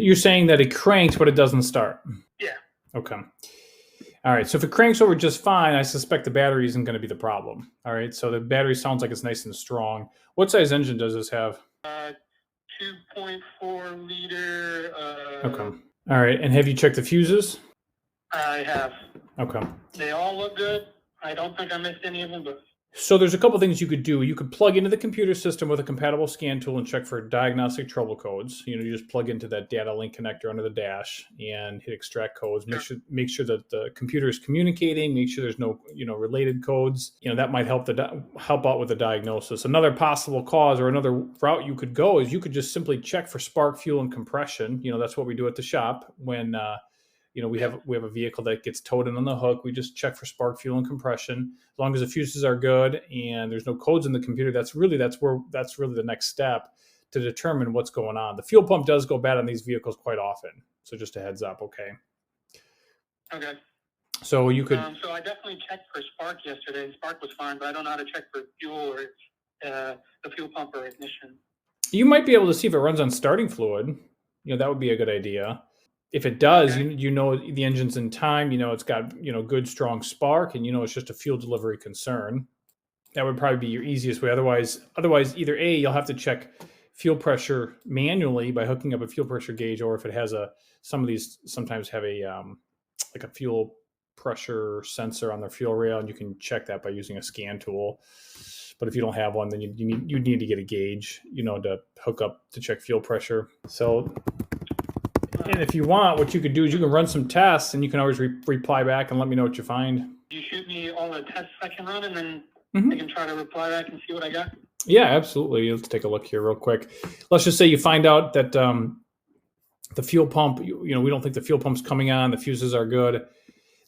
You're saying that it cranks, but it doesn't start. Yeah. Okay. All right. So if it cranks over just fine, I suspect the battery isn't going to be the problem. All right. So the battery sounds like it's nice and strong. What size engine does this have? 2.4 liter. Okay. All right. And have you checked the fuses? I have. Okay. They all look good. I don't think I missed any of them, but. So there's a couple things you could do. You could plug into the computer system with a compatible scan tool and check for diagnostic trouble codes. You just plug into that data link connector under the dash and hit extract codes. Make sure that the computer is communicating. Make sure there's no related codes. That might help out with the diagnosis. Another possible cause or another route you could go is you could just simply check for spark, fuel, and compression. That's what we do at the shop when. We have a vehicle that gets towed in on the hook. We just check for spark, fuel, and compression. As long as the fuses are good and there's no codes in the computer, that's really the next step to determine what's going on. The fuel pump does go bad on these vehicles quite often, so just a heads up, okay? Okay. So you could. So I definitely checked for spark yesterday. Spark was fine, but I don't know how to check for fuel or the fuel pump or ignition. You might be able to see if it runs on starting fluid. That would be a good idea. If it does, okay. The engine's in time, it's got, good, strong spark, and it's just a fuel delivery concern. That would probably be your easiest way. Otherwise, either A, you'll have to check fuel pressure manually by hooking up a fuel pressure gauge, or if it has some of these sometimes have a fuel pressure sensor on their fuel rail, and you can check that by using a scan tool. But if you don't have one, then you need to get a gauge, to hook up to check fuel pressure. So. And if you want, what you could do is you can run some tests, and you can always reply back and let me know what you find. You shoot me all the tests I can run, and then I can try to reply back and see what I got? Yeah, absolutely. Let's take a look here real quick. Let's just say you find out that the fuel pump, we don't think the fuel pump's coming on, the fuses are good.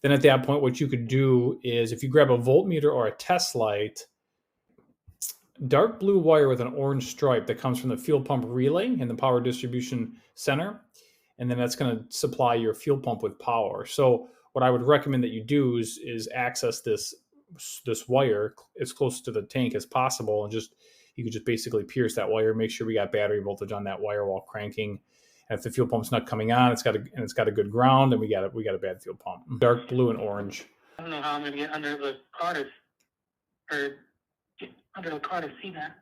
Then at that point, what you could do is if you grab a voltmeter or a test light, dark blue wire with an orange stripe that comes from the fuel pump relay in the power distribution center, and then that's going to supply your fuel pump with power. So what I would recommend that you do is access this wire as close to the tank as possible, and you could just basically pierce that wire, make sure we got battery voltage on that wire while cranking. And if the fuel pump's not coming on, it's got a good ground, and we got a bad fuel pump. Dark blue and orange. I don't know how I'm going to get under the car to see that.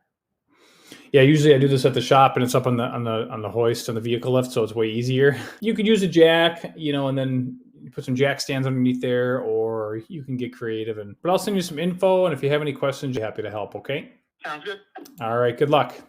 Yeah, usually I do this at the shop, and it's up on the hoist on the vehicle lift, so it's way easier. You could use a jack, and then you put some jack stands underneath there, or you can get creative. But I'll send you some info, and if you have any questions, I'm happy to help. Okay. Sounds good. All right. Good luck.